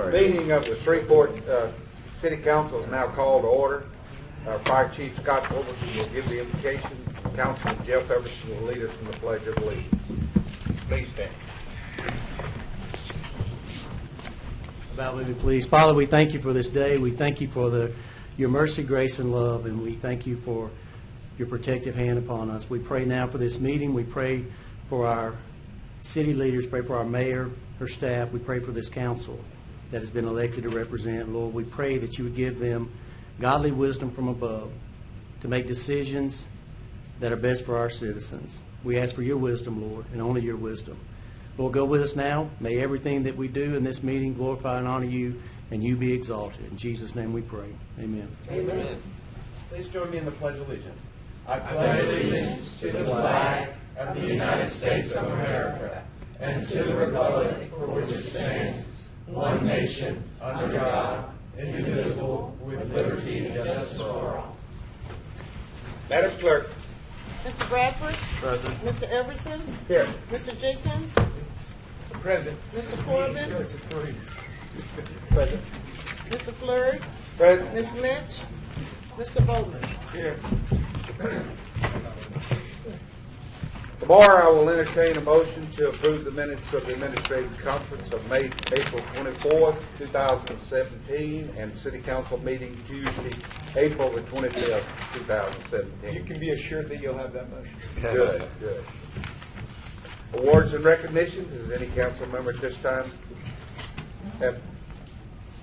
Meeting of the Shreveport City Council is now called to order. Our Fire Chief Scott Overton will give the invocation. Councilman Jeff Everson will lead us in the Pledge of Allegiance. Please stand. Bow with me, please. Father, we thank you for this day. We thank you for your mercy, grace, and love, and we thank you for your protective hand upon us. We pray now for this meeting. We pray for our city leaders, pray for our mayor, her staff. We pray for this council that has been elected to represent. Lord, we pray that you would give them godly wisdom from above to make decisions that are best for our citizens. We ask for your wisdom, Lord, and only your wisdom. Lord, go with us now. May everything that we do in this meeting glorify and honor you, and you be exalted. In Jesus' name we pray. Amen. Amen. Please join me in the Pledge of Allegiance. I pledge allegiance to the flag of the United States of America and to the republic for which it stands, one nation, under God, indivisible, with liberty and justice for all. Madam Clerk. Mr. Bradford? Present. Mr. Everson? Here. Mr. Jenkins? Present. Mr. Corbin? Present. Mr. Fleury? Present. Ms. Lynch? Mr. Bowman? Here. Tomorrow I will entertain a motion to approve the minutes of the Administrative Conference of April 24th, 2017, and City Council meeting Tuesday, April the 25th, 2017. You can be assured that you'll have that motion. Good, good. Awards and recognitions. Does any council member at this time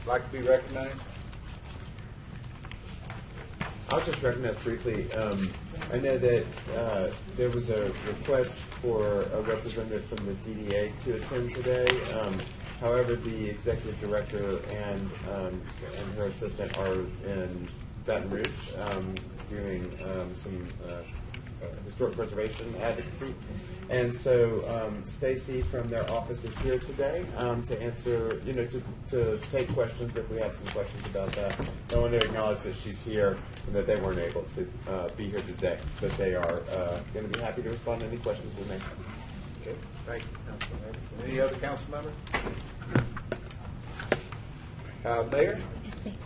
like to be recognized? I'll just recognize briefly. I know that there was a request for a representative from the DDA to attend today. However, the executive director and her assistant are in Baton Rouge doing some historic preservation advocacy. And so Stacy from their office is here today to answer, to take questions if we have some questions about that. I want to acknowledge that she's here and that they weren't able to be here today, but they are going to be happy to respond to any questions we may have. Okay, thank you, Councilman. Any other council member? Mayor?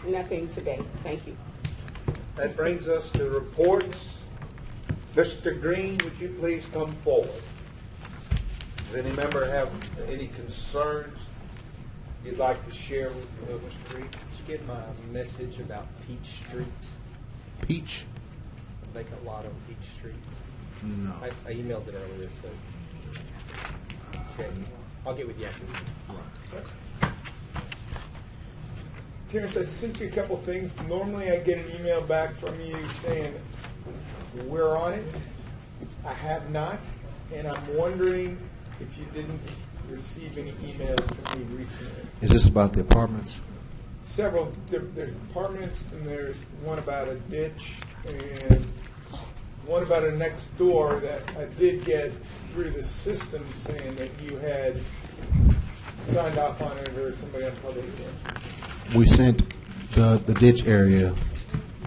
Nothing today. Thank you. That brings us to reports. Mr. Green, would you please come forward? Does any member have any concerns you'd like to share with Mr. Green? Did you get my message about Peach Street? Peach? Vacant lot on Peach Street. No. I emailed it earlier, so okay. I'll get with you after. Terrence, I sent you a couple things. Normally I get an email back from you saying we're on it. I have not, and I'm wondering if you didn't receive any emails from me recently. Is this about the apartments? Several. There's apartments, and there's one about a ditch, and one about a next door that I did get through the system saying that you had signed off on it or somebody on public works. We sent the ditch area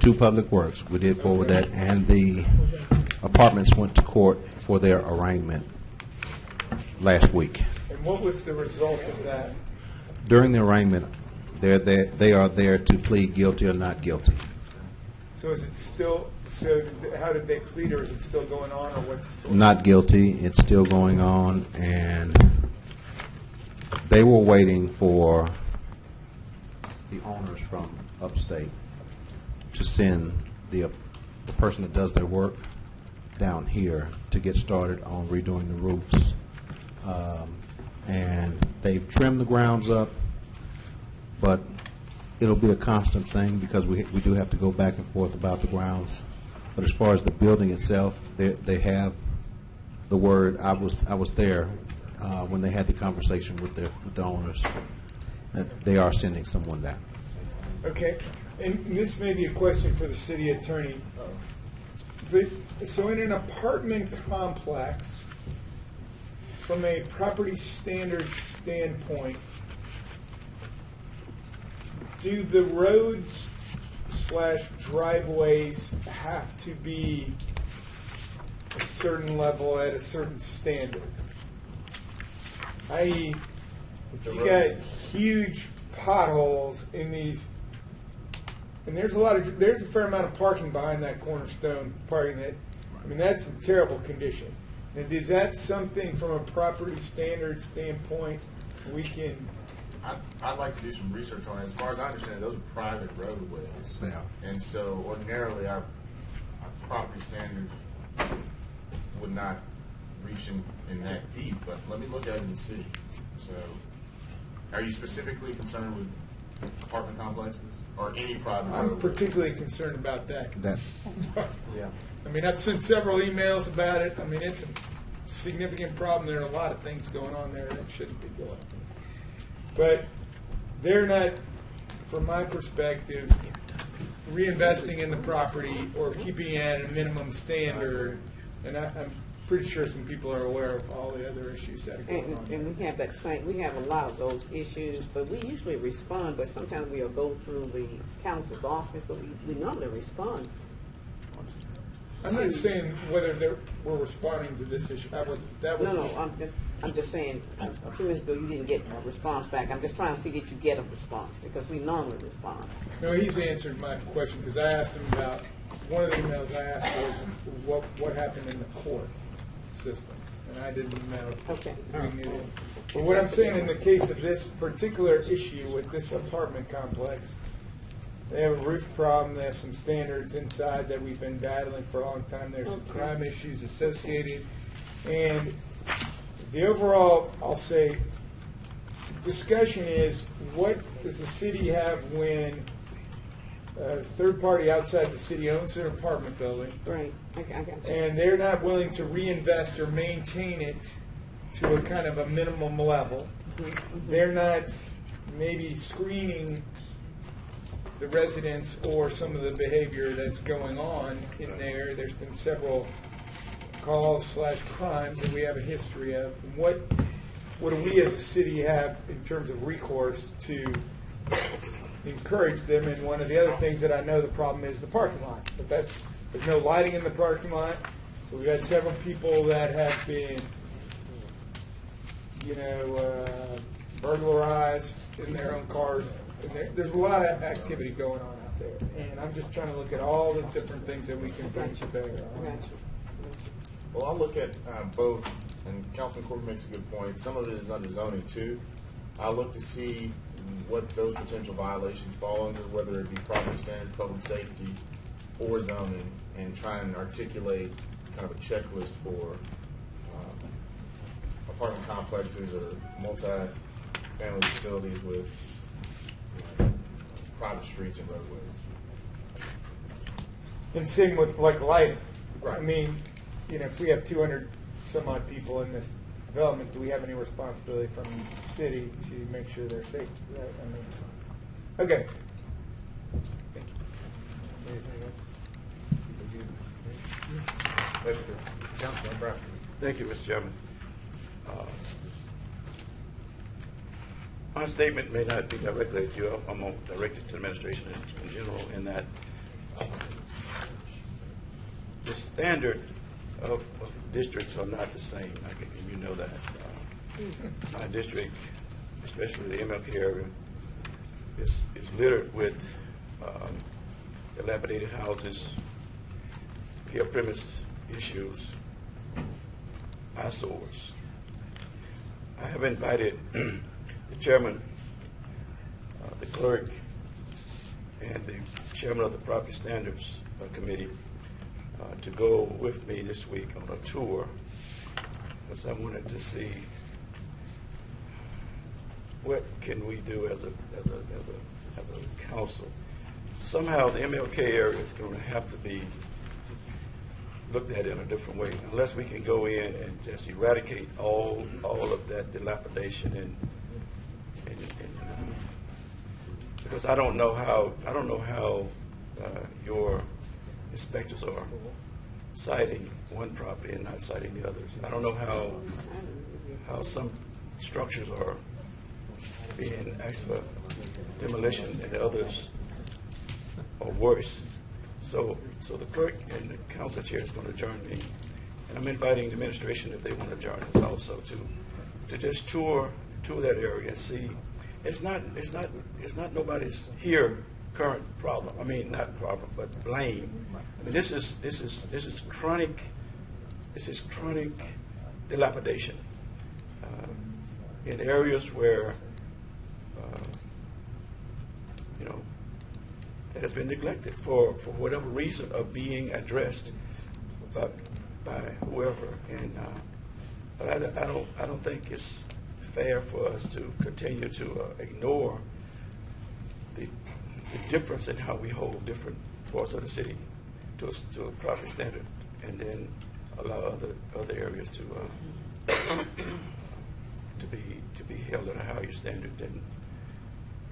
to Public Works. We did forward that, and the apartments went to court for their arraignment last week. And what was the result of that? During the arraignment, they are there to plead guilty or not guilty. So is it still? So how did they plead, or is it still going on, or what's the story? Not guilty. It's still going on, and they were waiting for the owners from upstate to send the person that does their work down here to get started on redoing the roofs. And they've trimmed the grounds up, but it'll be a constant thing because we do have to go back and forth about the grounds. But as far as the building itself, they have the word. I was there when they had the conversation with the owners. That they are sending someone down. Okay, and this may be a question for the city attorney. But so in an apartment complex, from a property standard standpoint, do the roads / driveways have to be a certain level at a certain standard? I.e., if you got huge potholes in these, and there's a fair amount of parking behind that Cornerstone parking that, I mean, that's in terrible condition. And is that something from a property standard standpoint we can, I'd like to do some research on it. As far as I understand it, those are private roadways. Yeah. And so ordinarily our property standards would not reach in that deep, but let me look at it and see. So are you specifically concerned with apartment complexes or any private I'm roadway? particularly concerned about that. That, Yeah. I mean, I've sent several emails about it. I mean, it's a significant problem. There are a lot of things going on there that shouldn't be going on. But they're not, from my perspective, reinvesting in the property or keeping it at a minimum standard. And I'm pretty sure some people are aware of all the other issues that are going on. And we have that same, we have a lot of those issues, but we usually respond, but sometimes we'll go through the council's office, but we normally respond. I'm not saying whether we're responding to this issue. That was No, I'm just saying, a few minutes ago, you didn't get a response back. I'm just trying to see that you get a response, because we normally respond. No, he's answered my question, because I asked him about, one of the emails I asked was what happened in the court system, and I didn't know if Okay. we knew it. But what I'm saying in the case of this particular issue with this apartment complex, they have a roof problem, they have some standards inside that we've been battling for a long time, there's some crime issues associated, and the overall, I'll say, discussion is, what does the city have when a third party outside the city owns an apartment building, Right, I got you. and they're not willing to reinvest or maintain it to a kind of a minimum level. They're not maybe screening the residents or some of the behavior that's going on in there. There's been several calls / crimes that we have a history of. And what do we as a city have in terms of recourse to encourage them? And one of the other things that I know the problem is the parking lot. But there's no lighting in the parking lot. So we've had several people that have been, burglarized in their own cars. And there's a lot of activity going on out there. And I'm just trying to look at all the different things that we can bring to bear. I got you. Well, I'll look at both, and Councilman Corbett makes a good point. Some of it is under zoning too. I'll look to see what those potential violations fall under, whether it be property standards, public safety, or zoning, and try and articulate kind of a checklist for apartment complexes or multi-family facilities with private streets and roadways. And same with like lighting. Right. I mean, if we have 200 some odd people in this development, do we have any responsibility from the city to make sure they're safe? Right? I mean, okay. Thank you. Mr. Councilman Brown. Thank you, Mr. Chairman. My statement may not be directly at you. I'm going to direct it to the administration in general, in that the standard of districts are not the same. You know that. My district, especially the MLK area, is littered with dilapidated houses, peer premise issues, eyesores. I have invited the chairman, the clerk, and the chairman of the Property Standards Committee to go with me this week on a tour, because I wanted to see what can we do as a council. Somehow the MLK area is going to have to be looked at in a different way, unless we can go in and just eradicate all of that dilapidation and because I don't know how your inspectors are citing one property and not citing the others. I don't know how some structures are being asked for demolition and the others are worse. So the clerk and the council chair is going to join me, and I'm inviting the administration, if they want to join us also, to just tour that area and see it's not nobody's here current problem. I mean, not problem, but blame. I mean, this is chronic dilapidation in areas where it has been neglected for whatever reason of being addressed by whoever. And but I don't think it's fair for us to continue to ignore the difference in how we hold different parts of the city to a proper standard, and then allow other areas to be held at a higher standard. Than,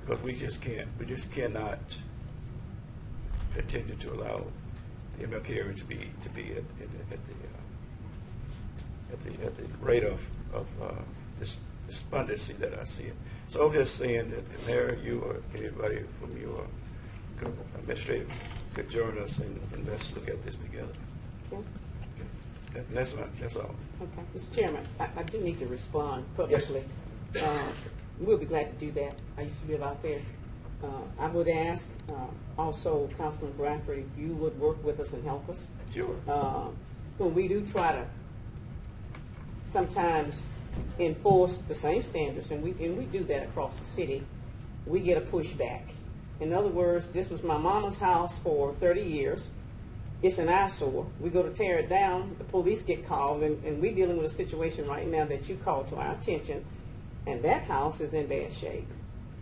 because we just cannot continue to allow the MLK area to be at the rate of despondency that I see it. So I'm just saying that Mayor, you or anybody from your administrative could join us and let's look at this together. Okay. That's all. Okay. Mr. Chairman, I do need to respond publicly. We'll be glad to do that. I used to live out there. I would ask also Councilman Bradford if you would work with us and help us. Sure. When we do try to sometimes enforce the same standards, and we do that across the city, we get a pushback. In other words, this was my mama's house for 30 years. It's an eyesore. We go to tear it down, the police get called, and we're dealing with a situation right now that you called to our attention, and that house is in bad shape.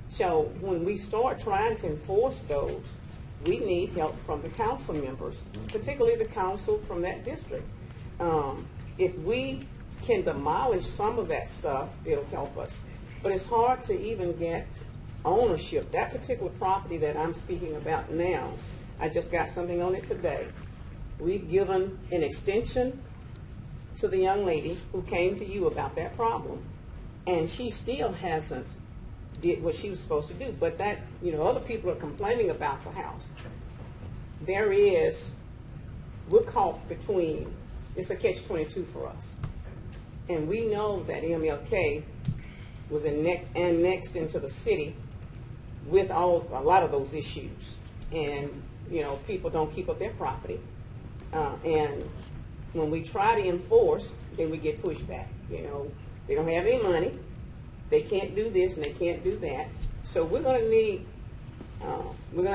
So when we start trying to enforce those, we need help from the council members, particularly the council from that district. If we can demolish some of that stuff, it'll help us. But it's hard to even get ownership. That particular property that I'm speaking about now, I just got something on it today. We've given an extension to the young lady who came to you about that problem, and she still hasn't did what she was supposed to do. But that, other people are complaining about the house. We're caught between, it's a catch-22 for us. And we know that MLK was annexed into the city with a lot of those issues. And, people don't keep up their property. And when we try to enforce, then we get pushback. They don't have any money. They can't do this and they can't do that. So we're going to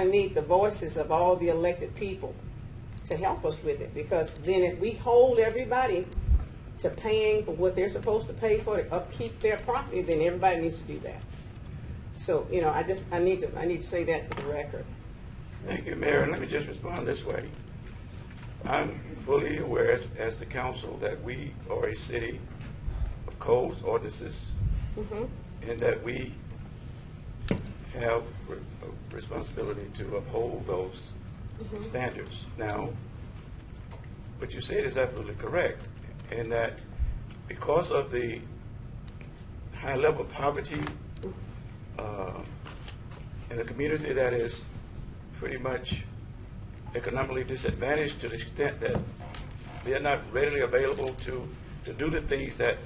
need the voices of all the elected people to help us with it. Because then if we hold everybody to paying for what they're supposed to pay for to upkeep their property, then everybody needs to do that. So, I need to say that for the record. Thank you, Mayor. Let me just respond this way. I'm fully aware as the council that we are a city of codes, ordinances, and that we have a responsibility to uphold those standards. Now, what you said is absolutely correct, in that because of the high level of poverty in a community that is pretty much economically disadvantaged to the extent that they are not readily available to do the things that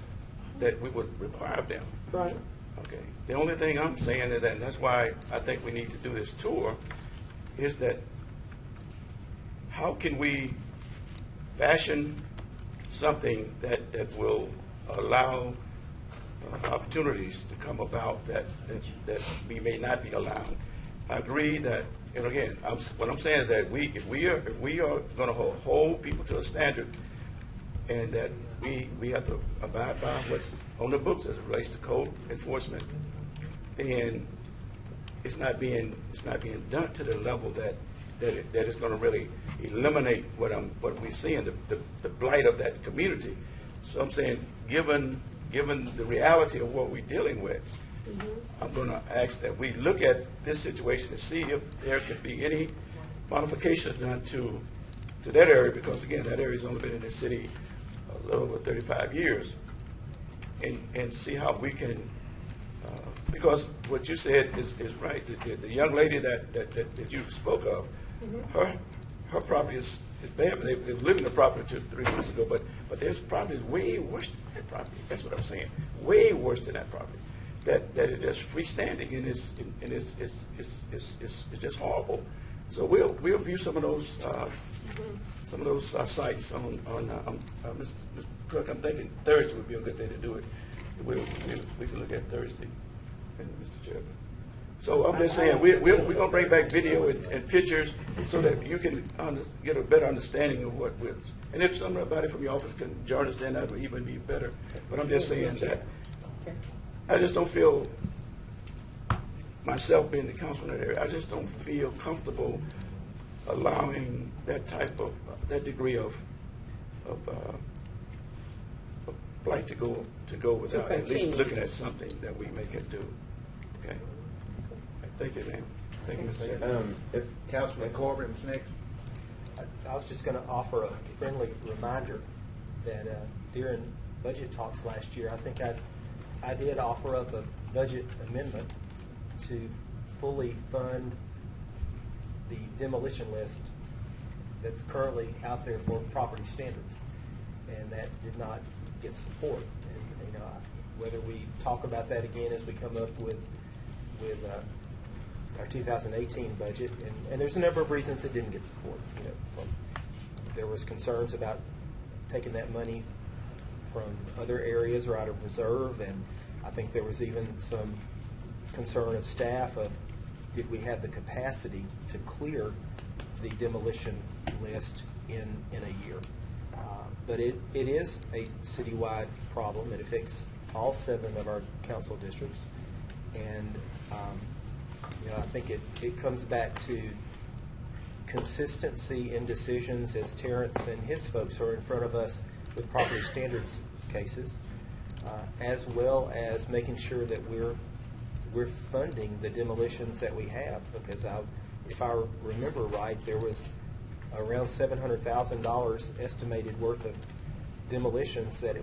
we would require of them. Right. Okay. The only thing I'm saying is that, and that's why I think we need to do this tour, is that how can we fashion something that will allow opportunities to come about that we may not be allowed. I agree that, and again, what I'm saying is that if we are going to hold people to a standard, and that we have to abide by what's on the books as it relates to code enforcement, then it's not being done to the level that is going to really eliminate what we see in the blight of that community. So I'm saying, given the reality of what we're dealing with, I'm going to ask that we look at this situation to see if there could be any modifications done to that area, because again, that area has only been in the city a little over 35 years, and see how we can, because what you said is right. The young lady that you spoke of, her property is bad. They lived in the property 2 to 3 months ago, but there's properties way worse than that property. That's what I'm saying. Way worse than that property. that it is freestanding and it's just horrible. So we'll view some of those sites on Mr. Cook. I'm thinking Thursday would be a good day to do it. We can look at Thursday, Mr. Chairman. So I'm just saying, we're going to bring back video and pictures so that you can get a better understanding of what we're, and if somebody from your office can join us, then that would even be better. But I'm just saying that I just don't feel, myself being the councilman in that area, I just don't feel comfortable allowing that type of, that degree of blight to go without at least looking at something that we make it do. Okay. Thank you, man. Thank you, Mr. Chairman. If Councilman Corbin's next. I was just going to offer a friendly reminder that during budget talks last year, I think I did offer up a budget amendment to fully fund the demolition list that's currently out there for property standards, and that did not get support. And you know, whether we talk about that again as we come up with our 2018 budget, and there's a number of reasons it didn't get support. You know, there was concerns about taking that money from other areas or out of reserve, and I think there was even some concern of staff of did we have the capacity to clear the demolition list in a year. But it is a citywide problem. It affects all 7 of our council districts, and you know, I think it comes back to consistency in decisions as Terrence and his folks are in front of us with property standards cases, as well as making sure that we're funding the demolitions that we have. Because if I remember right, there was around $700,000 estimated worth of demolitions that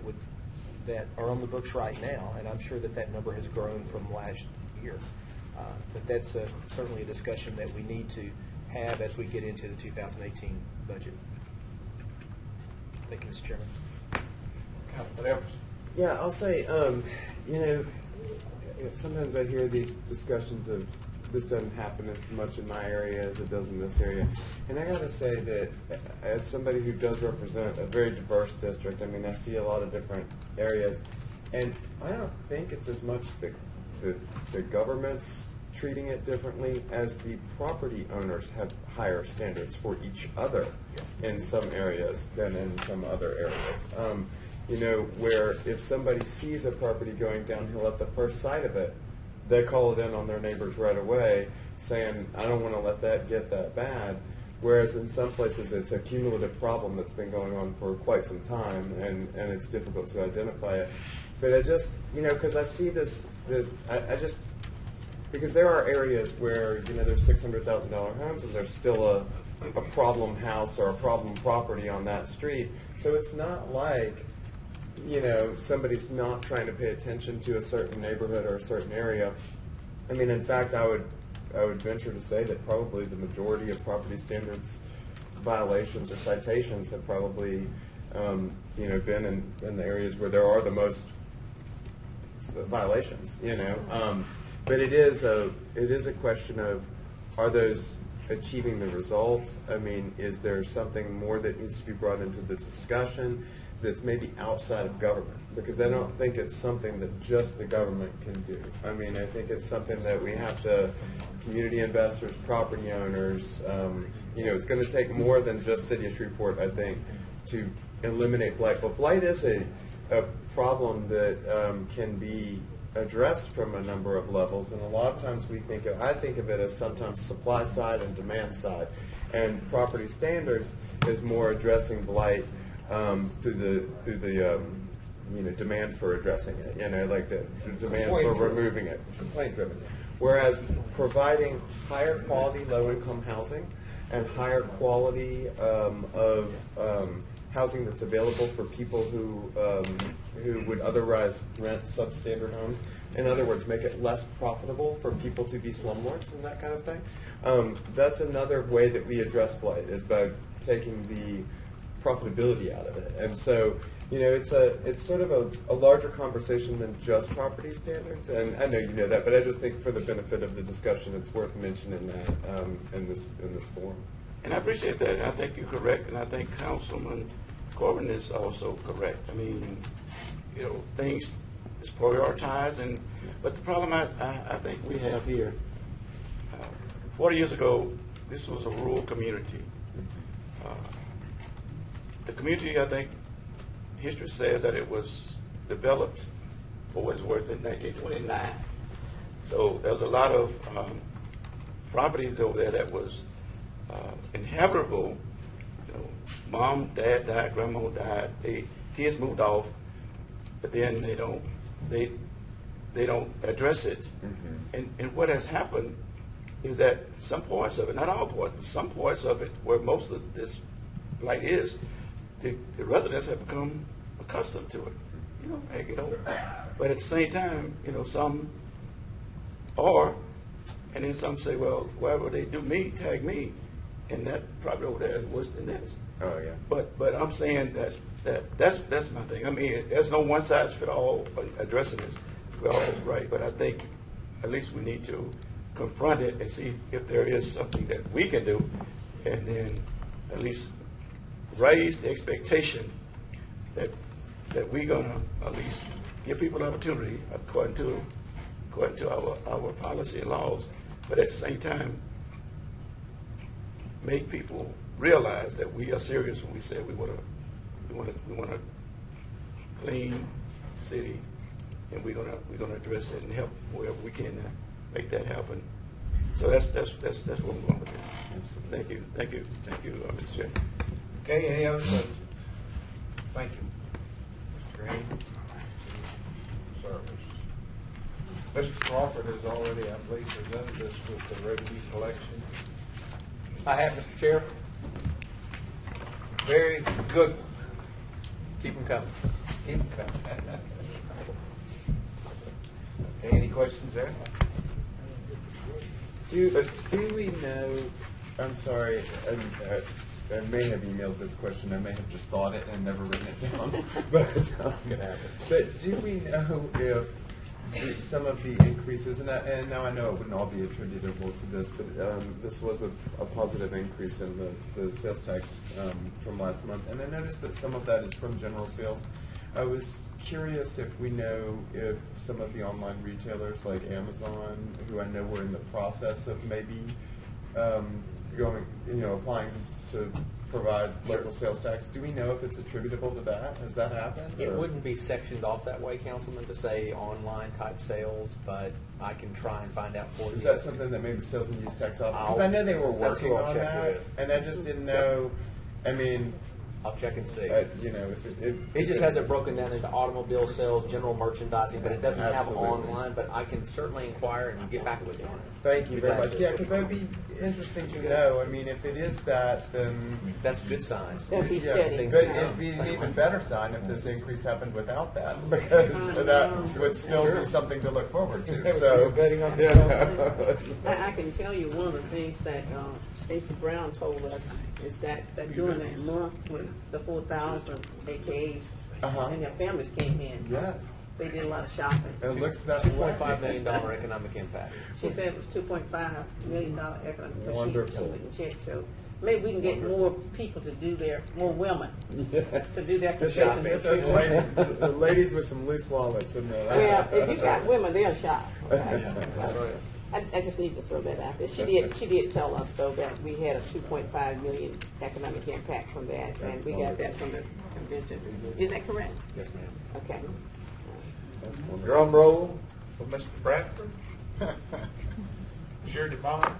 are on the books right now, and I'm sure that number has grown from last year. But that's certainly a discussion that we need to have as we get into the 2018 budget. Thank you, Mr. Chairman. Whatever. Yeah, I'll say, you know, sometimes I hear these discussions of this doesn't happen as much in my area as it does in this area. And I got to say that as somebody who does represent a very diverse district, I mean, I see a lot of different areas, and I don't think it's as much the government's treating it differently as the property owners have higher standards for each other in some areas than in some other areas. You know, where if somebody sees a property going downhill at the first sight of it, they call it in on their neighbors right away, saying, I don't want to let that get that bad. Whereas in some places it's a cumulative problem that's been going on for quite some time, and it's difficult to identify it. But I just, you know, because I see this I just, because there are areas where, you know, there's $600,000 homes and there's still a problem house or a problem property on that street. So it's not like, you know, somebody's not trying to pay attention to a certain neighborhood or a certain area. I mean, in fact, I would venture to say that probably the majority of property standards violations or citations have probably, you know, been in the areas where there are the most violations. You know, but it is a question of, are those achieving the results? I mean, is there something more that needs to be brought into the discussion that's maybe outside of government? Because I don't think it's something that just the government can do. I mean, I think it's something that we have to, community investors, property owners, you know, it's going to take more than just City of Shreveport, I think, to eliminate blight. But blight is a problem that can be addressed from a number of levels, and a lot of times I think of it as sometimes supply side and demand side, and property standards is more addressing blight through the you know, demand for addressing it, you know, like the demand for removing it, complaint driven. Whereas providing higher quality low income housing and higher quality of housing that's available for people who would otherwise rent substandard homes. In other words, make it less profitable for people to be slumlords and that kind of thing. That's another way that we address blight, is by taking the profitability out of it. And so it's sort of a larger conversation than just property standards, and I know you know that, but I just think for the benefit of the discussion, it's worth mentioning that in this forum. And I appreciate that, and I think you're correct, and I think Councilman Corbin is also correct. I mean, things is prioritized, but the problem I think we have here, 40 years ago, this was a rural community. The community, I think, history says that it was developed for what it's worth in 1929. So there was a lot of properties over there that was inhabitable. Mom, dad died, grandma died. Kids moved off, but then they don't address it. Mm-hmm. And what has happened is that some parts of it, not all parts, but some parts of it, where most of this blight is, the residents have become accustomed to it. But at the same time, some are, and then some say, well, whatever they do me, tag me, and that probably over there is worse than this. Oh yeah. But I'm saying that's my thing. I mean, there's no one size fit all addressing this. We're all right, but I think at least we need to confront it and see if there is something that we can do, and then at least raise the expectation that we're gonna at least give people an opportunity according to our policy and laws, but at the same time make people realize that we are serious when we say we want to clean the city, and we're gonna address it and help wherever we can to make that happen. So that's where we're going with this. Thank you, Mr. Chairman. Okay, any other questions? Thank you. Mr. Green? Service. Mr. Crawford has already, I believe, presented this with the revenue collection. I have, Mr. Chair. Very good. Keep them coming. Keep it coming. Okay, any questions there? Do we know? I'm sorry. I may have emailed this question. I may have just thought it and never written it down. But do we know if some of the increases, and now I know it wouldn't all be attributable to this, but this was a positive increase in the sales tax from last month, and I noticed that some of that is from general sales. I was curious if we know if some of the online retailers like Amazon, who I know were in the process of maybe applying to provide local sales tax, do we know if it's attributable to that? Has that happened? It wouldn't be sectioned off that way, Councilman, to say online type sales, but I can try and find out for you. Is that something that maybe sales and use tax office? Because I know they were working on that, and I just didn't know. I mean, I'll check and see. It just has it broken down into automobile sales, general merchandising, but it doesn't Absolutely. have online. But I can certainly inquire and get back with you on it. Thank you very much. Yeah, because that would be interesting to know. I mean, if it is that, then That's a good sign. That'd be steady. But it'd be an even better sign if this increase happened without that, because that would still be something to look forward to. So, I can tell you one of the things that Stacey Brown told us is that during that month when the 4,000 AKAs and their families came in, yes, they did a lot of shopping. it looks that way. $2.5 million economic impact. She said it was $2.5 million economic, but she Wonderful. didn't check. So maybe we can get more people to do more women to do their Shopping. conventions. The ladies with some loose wallets in there. Well, if you got women, they'll shop. That's right. I just need to throw that out there. She did tell us though that we had a 2.5 million economic impact from that, and we got that from the convention. Is that correct? Yes, ma'am. Okay. Drum roll for Mr. Bradford. Surety bond.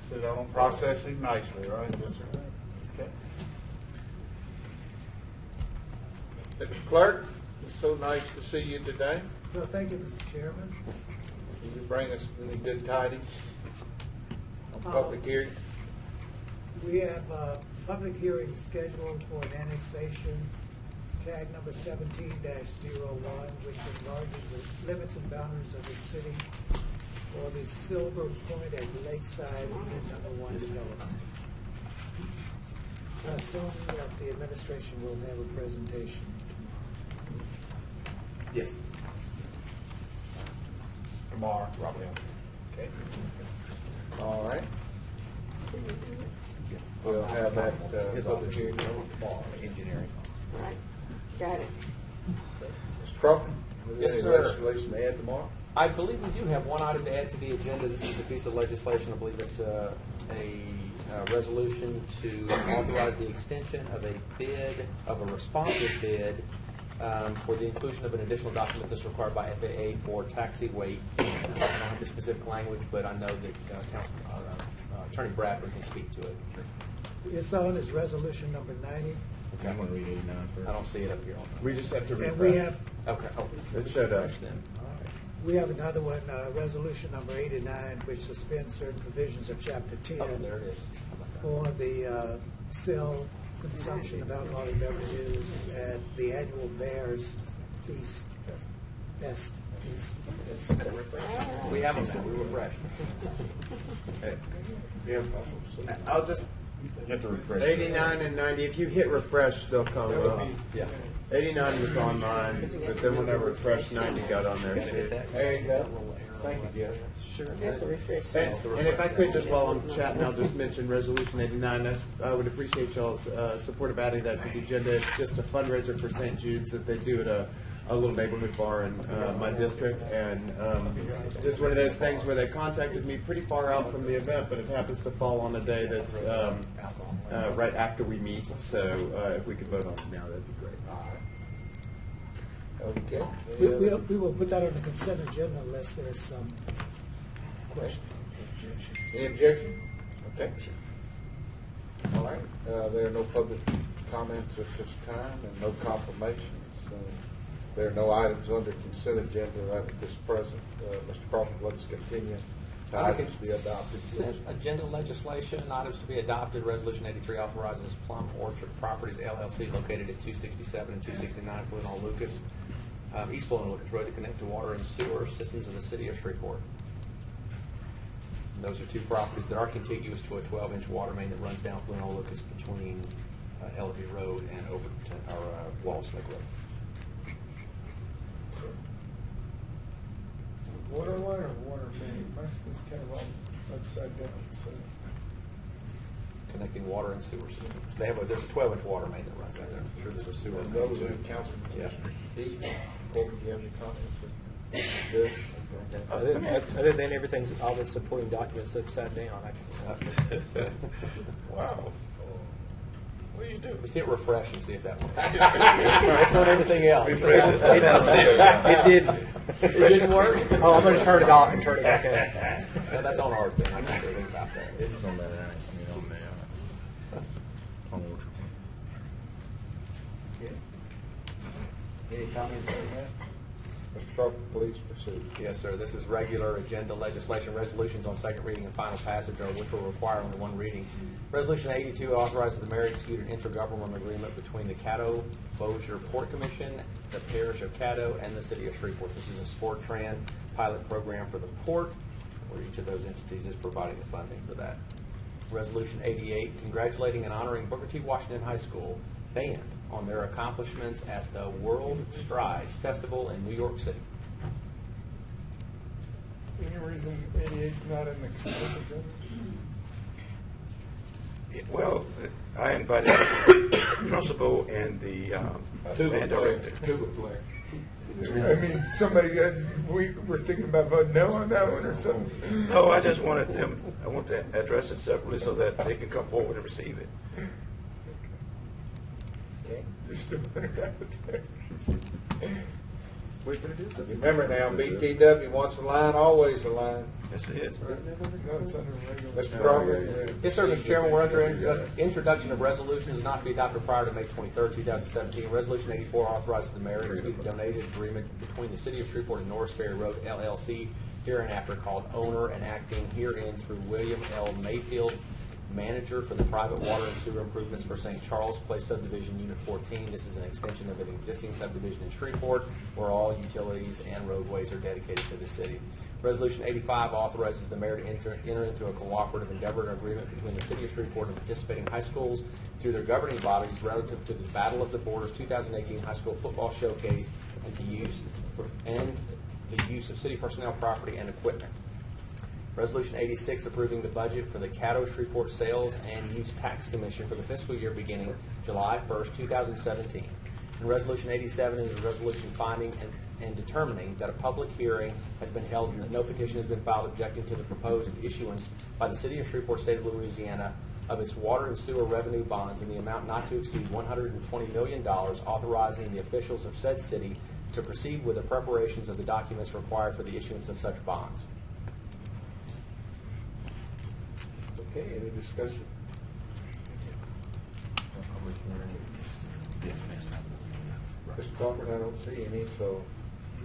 Sit on processing nicely, right? Yes, sir. Okay. Mr. Clerk, it's so nice to see you today. Well, thank you, Mr. Chairman. Can you bring us any good tidings on public hearing? We have a public hearing scheduled for an annexation, tag number 17-01, which enlarges the limits and boundaries of the city for the Silver Point at Lakeside Unit Number 1 development. I assume that the administration will have a presentation Yes. Tomorrow, probably. Okay. All right. We'll have that public hearing tomorrow. Engineering. All right, got it. Mr. Crawford? Yes, Any sir. legislation to add tomorrow? I believe we do have one item to add to the agenda. This is a piece of legislation. I believe it's a resolution to authorize the extension of a bid, of a responsive bid, for the inclusion of an additional document that's required by FAA for taxi weight. I don't have the specific language, but I know that Attorney Bradford can speak to it. It's on is resolution number 90, Okay, I'm going to read 89 first. I don't see it up here. We just have to refresh. and we have, Okay. Oh, It showed up. refresh then. All right. we have another one, resolution number 89, which suspends certain provisions of chapter 10 Oh, there it is. for the sale, consumption of alcoholic beverages at the annual Bears Feast. We have them, we refreshed. I'll just, You have to refresh. 89 and 90, if you hit refresh, they'll come up. Yeah. 89 was on mine, but then when I refreshed, 90 got on there Gotta too. hit that. There you go. Thank you, Jeff. Sure. That's a refresh. And if I could, just while I'm chatting, I'll just mention Resolution 89. I would appreciate y'all's support of adding that to the agenda. It's just a fundraiser for St. Jude's that they do at a little neighborhood bar in my district. And just one of those things where they contacted me pretty far out from the event, but it happens to fall on a day that's right after we meet. So if we could vote on it now, that'd be great. Okay. We will put that on the consent agenda unless there's some question, objection. Any objection? Okay. All right. There are no public comments at this time and no confirmations. There are no items under consent agenda right at this present. Mr. Crawford, let's continue to items to be adopted. Consent agenda legislation, items to be adopted. Resolution 83 authorizes Plum Orchard Properties LLC located at 267 and 269 Fluent Lucas, East Fluent Lucas Road to connect to water and sewer systems of the city of Shreveport. And those are two properties that are contiguous to a 12-inch water main that runs down Fluent Lucas between LG Road and Overton, or Wallace Lake Road. Water line or water main? It's kind of all upside down, so. Connecting water and sewer systems. There's a 12-inch water main that runs out there. I'm sure there's a sewer And main those are too. Councilman Yeah. D. Corbin, do you have any comments? Good. Okay. Other than everything's, all the supporting documents upside down, Wow. What do you do? Just hit refresh and see if that works. It's on everything else. Refresh it. It didn't. It didn't work? Oh, I'm going to turn it off and turn it back on. Yeah, that's on our thing. I can't do anything about that. It's on that, on there. On Orchard. Any comments on that? Mr. Crawford, please proceed. Yes, sir. This is regular agenda legislation. Resolutions on second reading and final passage are which will require only one reading. Resolution 82 authorizes the mayor to execute an intergovernmental agreement between the Caddo Bossier Port Commission, the parish of Caddo, and the city of Shreveport. This is a Sport Tran pilot program for the port, where each of those entities is providing the funding for that. Resolution 88, congratulating and honoring Booker T. Washington High School band on their accomplishments at the World Strides Festival in New York City. Any reason 88's not in the consent agenda? Well, I invited the principal and the band director. Tuba player. I mean, we were thinking about voting no on that one or something. No, I just wanted them, I want to address it separately so that they can come forward and receive it. Okay. Just to put it out there. Remember now, BTW wants a line, always a line. That's it. No, it's under regular. Mr. Crawford? Yes, sir, Mr. Chairman, we're under introduction of resolutions not to be adopted prior to May 23rd, 2017. Resolution 84 authorizes the mayor to execute a donated agreement between the city of Shreveport and Norris Ferry Road LLC, hereinafter called owner and acting herein through William L. Mayfield, manager for the private water and sewer improvements for St. Charles Place Subdivision Unit 14. This is an extension of an existing subdivision in Shreveport where all utilities and roadways are dedicated to the city. Resolution 85 authorizes the mayor to enter into a cooperative endeavor agreement between the city of Shreveport and participating high schools through their governing bodies relative to the Battle of the Borders 2018 High School Football Showcase and to use and the use of city personnel, property, and equipment. Resolution 86, approving the budget for the Caddo Shreveport Sales and Use Tax Commission for the fiscal year beginning July 1st, 2017. And Resolution 87 is a resolution finding and determining that a public hearing has been held and that no petition has been filed objecting to the proposed issuance by the City of Shreveport, State of Louisiana, of its water and sewer revenue bonds in the amount not to exceed $120 million, authorizing the officials of said city to proceed with the preparations of the documents required for the issuance of such bonds. Okay, any discussion? Mr. Crawford, I don't see any, so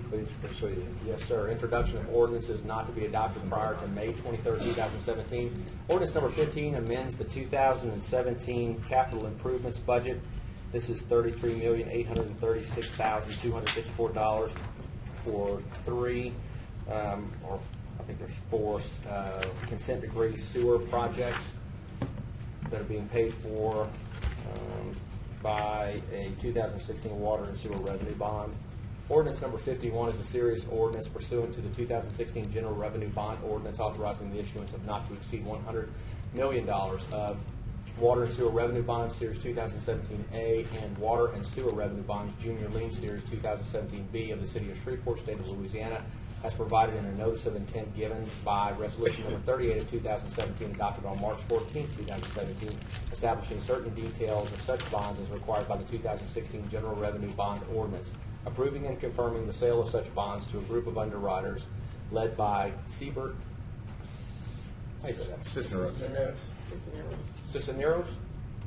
please proceed. Yes, sir. Introduction of ordinances not to be adopted prior to May 23, 2017. Ordinance number 15 amends the 2017 capital improvements budget. This is $33,836,254 for three, or I think there's four consent decree sewer projects that are being paid for by a 2016 water and sewer revenue bond. Ordinance number 51 is a series ordinance pursuant to the 2016 general revenue bond ordinance authorizing the issuance of not to exceed $100 million of water and sewer revenue bonds series 2017A and water and sewer revenue bonds junior lien series 2017B of the City of Shreveport, State of Louisiana, as provided in a notice of intent given by resolution number 38 of 2017 adopted on March 14, 2017, establishing certain details of such bonds as required by the 2016 general revenue bond ordinance, approving and confirming the sale of such bonds to a group of underwriters led by Siebert Cisneros?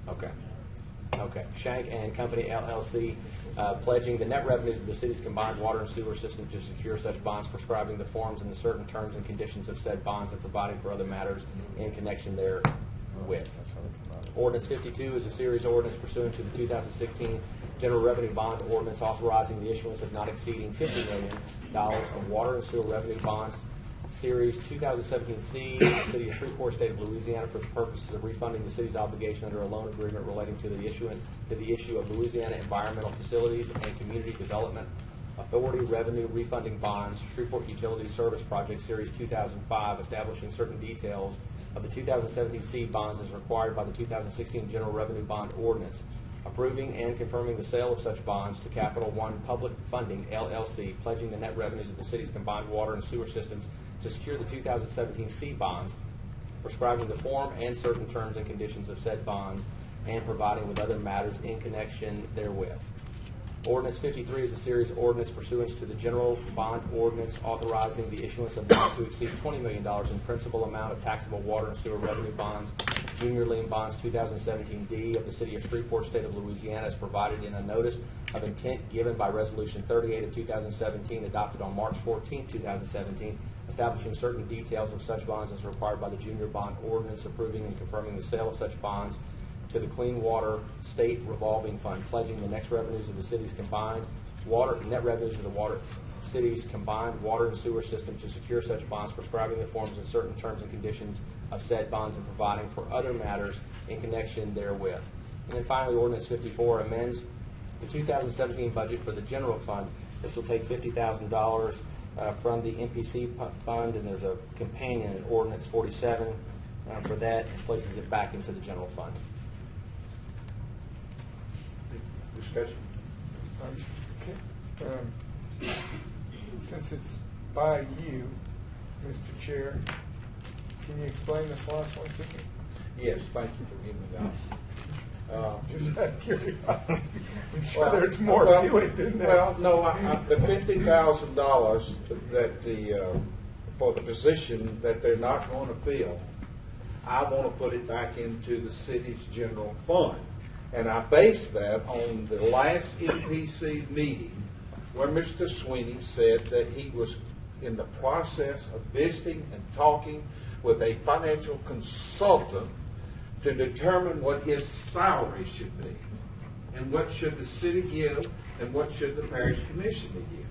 Okay. Shank and Company, LLC, pledging the net revenues of the city's combined water and sewer system to secure such bonds, prescribing the forms and the certain terms and conditions of said bonds, and providing for other matters in connection therewith. Ordinance 52 is a series ordinance pursuant to the 2016 general revenue bond ordinance authorizing the issuance of not exceeding $50 million of water and sewer revenue bonds Series 2017C, the City of Shreveport, State of Louisiana, for the purposes of refunding the city's obligation under a loan agreement relating to the issue of Louisiana Environmental Facilities and Community Development Authority revenue refunding bonds, Shreveport Utility Service Project Series 2005, establishing certain details of the 2017C bonds as required by the 2016 General Revenue Bond Ordinance, approving and confirming the sale of such bonds to Capital One Public Funding, LLC, pledging the net revenues of the city's combined water and sewer systems to secure the 2017 C bonds, prescribing the form and certain terms and conditions of said bonds, and providing with other matters in connection therewith. Ordinance 53 is a series ordinance pursuant to the general bond ordinance authorizing the issuance of not to exceed $20 million in principal amount of taxable water and sewer revenue bonds, junior lien bonds 2017D of the City of Shreveport, State of Louisiana, as provided in a notice of intent given by Resolution 38 of 2017 adopted on March 14, 2017, establishing certain details of such bonds as required by the junior bond ordinance, approving and confirming the sale of such bonds to the Clean Water State Revolving Fund, pledging the next revenues of the city's combined net revenues of the city's combined water and sewer system to secure such bonds, prescribing the forms and certain terms and conditions of said bonds, and providing for other matters in connection therewith. And then finally, Ordinance 54 amends the 2017 budget for the general fund. This will take $50,000 from the NPC fund, and there's a companion in Ordinance 47 for that, and places it back into the general fund. Discussion? Since it's by you, Mr. Chair, can you explain this last one to me? Yes, thank you for giving me that. Just out of curiosity. I'm sure there's more to it than that. Well, no, the $50,000 that for the position that they're not going to fill, I want to put it back into the city's general fund. And I base that on the last NPC meeting where Mr. Sweeney said that he was in the process of visiting and talking with a financial consultant to determine what his salary should be, and what should the city give, and what should the parish commission give.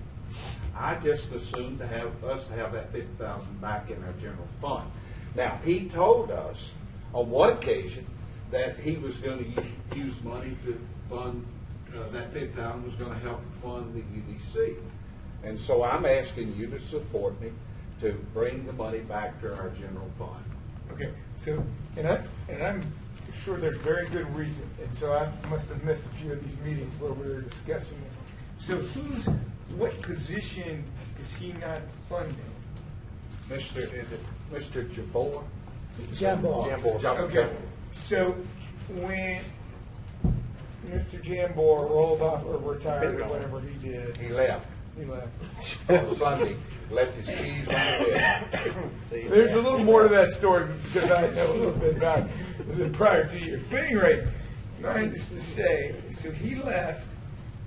I just assumed to have us have that $50,000 back in our general fund. Now, he told us on one occasion that he was going to use money to fund that $50,000 was going to help fund the UDC. And so I'm asking you to support me to bring the money back to our general fund. Okay, so, and I'm sure there's very good reason, and so I must have missed a few of these meetings where we were discussing it. So what position is he not funding? Is it Mr. Jabor? Jambor. Okay, so when Mr. Jambor rolled off or retired or whatever he did, He left he left. on Sunday, left his keys on the bed. There's a little more to that story because I know a little bit about the prior 2 years. But anyway, needless to say, so he left,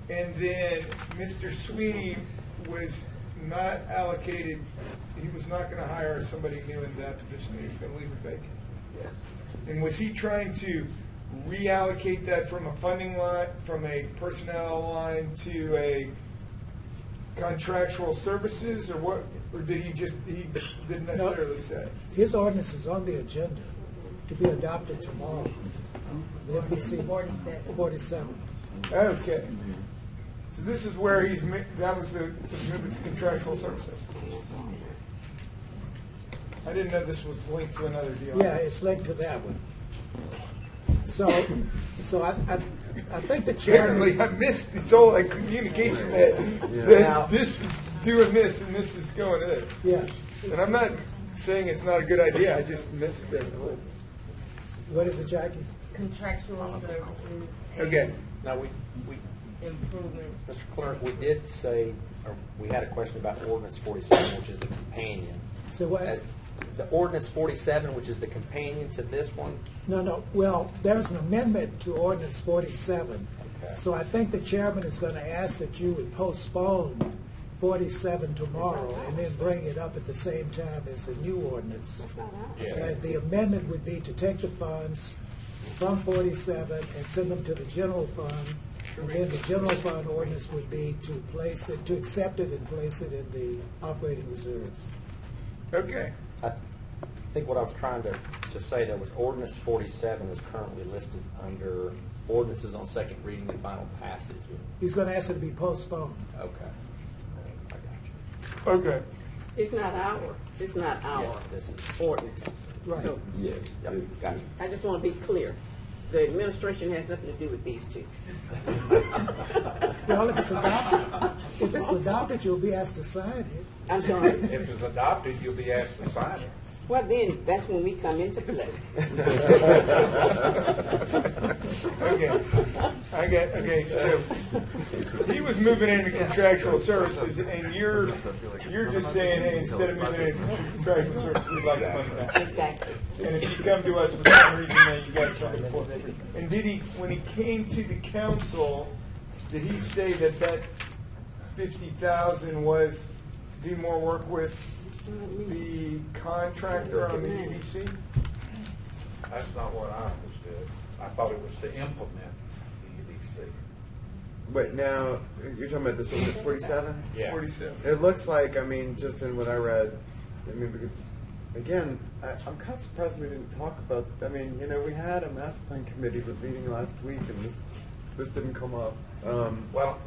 and then Mr. Sweeney was not allocated. He was not going to hire somebody new in that position. He was going to leave it vacant. Yes. And was he trying to reallocate that from a funding line, from a personnel line to a contractual services, or what? Or did he didn't necessarily say? His ordinance is on the agenda to be adopted tomorrow. The MPC 47. Okay. So this is where that was to move it to contractual services. I didn't know this was linked to another deal. Yeah, it's linked to that one. So I think the chairman. Apparently, I missed this whole communication that says this is doing this and this is going to this. Yeah. And I'm not saying it's not a good idea. I just missed it. What is it, Jackie? Contractual services Okay. and Now, we, improvements. Mr. Clerk, we did say, or we had a question about ordinance 47, which is the companion. So what? As the ordinance 47, which is the companion to this one. No. Well, there's an amendment to ordinance 47. Okay. So I think the chairman is going to ask that you would postpone 47 tomorrow and then bring it up at the same time as the new ordinance. And the amendment would be to take the funds from 47 and send them to the general fund. And then the general fund ordinance would be to place it, to accept it and place it in the operating reserves. Okay. I think what I was trying to say there was ordinance 47 is currently listed under ordinances on second reading and final passage. He's going to ask it to be postponed. Okay. I got you. Okay. It's not our This is, ordinance. Right. So Yes. yep, got you. I just want to be clear. The administration has nothing to do with these two. Well, if it's adopted, you'll be asked to sign it. I'm sorry. If it's adopted, you'll be asked to sign it. Well, then, that's when we come into play. Okay, so he was moving into contractual services, and you're just saying, hey, instead of moving into contractual services, we'd like the money back. Exactly. And if you come to us for some reason, then you got something for it. And did he, when he came to the council, did he say that 50,000 was to do more work with the contractor on the EDC? That's not what I understood. I thought it was to implement the EDC. But now, you're talking about this one, 47? Yeah. 47. It looks like, just in what I read, because, again, I'm kind of surprised we didn't talk about, we had a master plan committee was meeting last week, and this didn't come up. Well,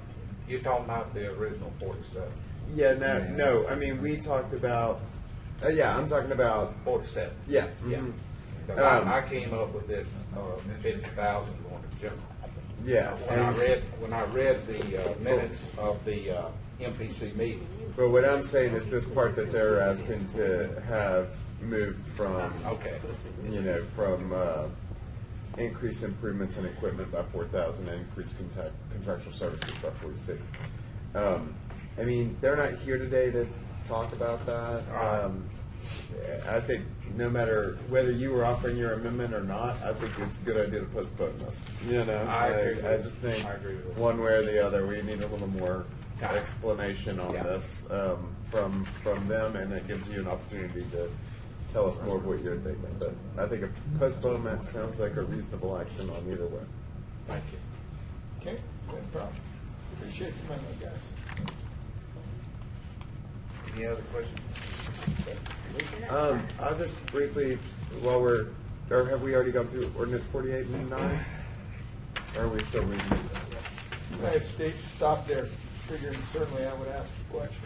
you're talking about the original 47. Yeah, no, we talked about, I'm talking about, 47. yeah. Yeah. mhm. 'Cause I came up with this 50,000 going to general. Yeah. When I read the minutes of the MPC meeting. But what I'm saying is this part that they're asking to have moved from, Okay. from increase improvements in equipment by 4,000 and increase contractual services by 46. They're not here today to talk about that. I think no matter whether you were offering your amendment or not, I think it's a good idea to postpone this. I agree. I just think I agree with that. one way or the other, we need a little more Yeah. explanation on Yeah. this from them, and it gives you an opportunity to tell us more of what you're thinking. But I think a postponement sounds like a reasonable action on either way. Thank you. Okay, no problem. Appreciate the memo, guys. Any other questions? I'll just briefly, or have we already gone through ordinance 48 and 9? Or are we still reading? I have stopped there. figuring certainly I would ask a question.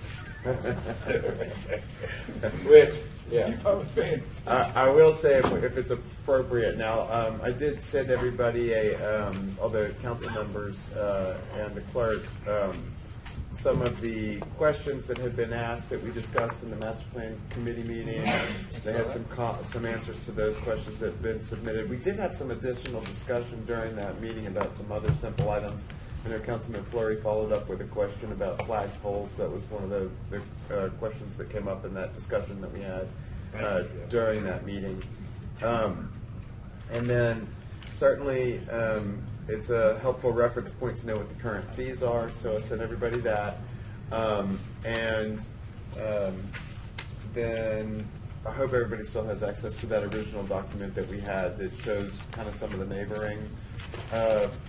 Which, yeah. If I was paying. I will say if it's appropriate now, I did send everybody all the council members and the clerk, some of the questions that had been asked that we discussed in the master plan committee meeting. They had some answers to those questions that had been submitted. We did have some additional discussion during that meeting about some other simple items. I know Councilman Fleury followed up with a question about flagpoles. That was one of the questions that came up in that discussion that we had during that meeting. And then certainly it's a helpful reference point to know what the current fees are, so I sent everybody that. Then I hope everybody still has access to that original document that we had that shows kind of some of the neighboring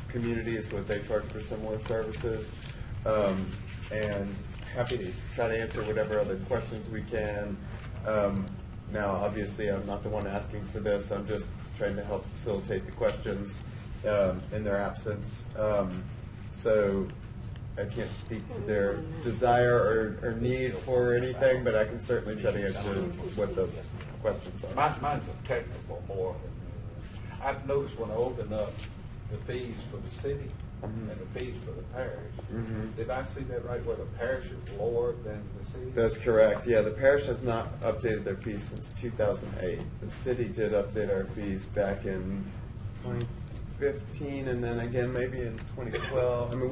communities, what they charge for similar services. And happy to try to answer whatever other questions we can. Now, obviously, I'm not the one asking for this. I'm just trying to help facilitate the questions in their absence. So I can't speak to their desire or need for anything, but I can certainly try to answer what the questions are. Mine's a technical more. I've noticed when I open up the fees for the city and the fees for the parish, did I see that right, where the parish is lower than the city? That's correct. Yeah, the parish has not updated their fees since 2008. The city did update our fees back in 2015 and then again maybe in 2012. I mean,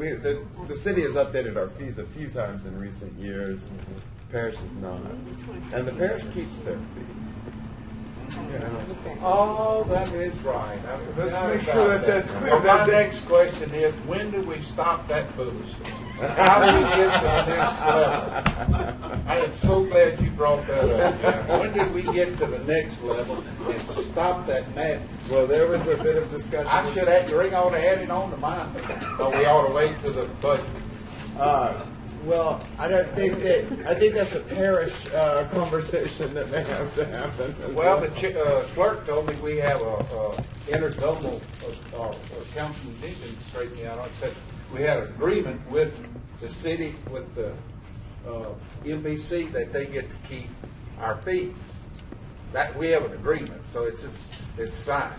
the city has updated our fees a few times in recent years. The parish has not. And the parish keeps their fees. Oh, that is right. Let's make sure that that's clear. My next question is, when do we stop that foolishness? How do we get to the next level? I am so glad you brought that up. When did we get to the next level and stop that madness? Well, there was a bit of discussion. I should have, Ring ought to add it on to mine. But we ought to wait to the budget. Well, I don't think that. I think that's a parish conversation that may have to happen. Well, the clerk told me we have a intergovernmental, Councilman Deacon straightened me out. I said we had an agreement with the city, with the MPC, that they get to keep our fees. That we have an agreement, so it's signed.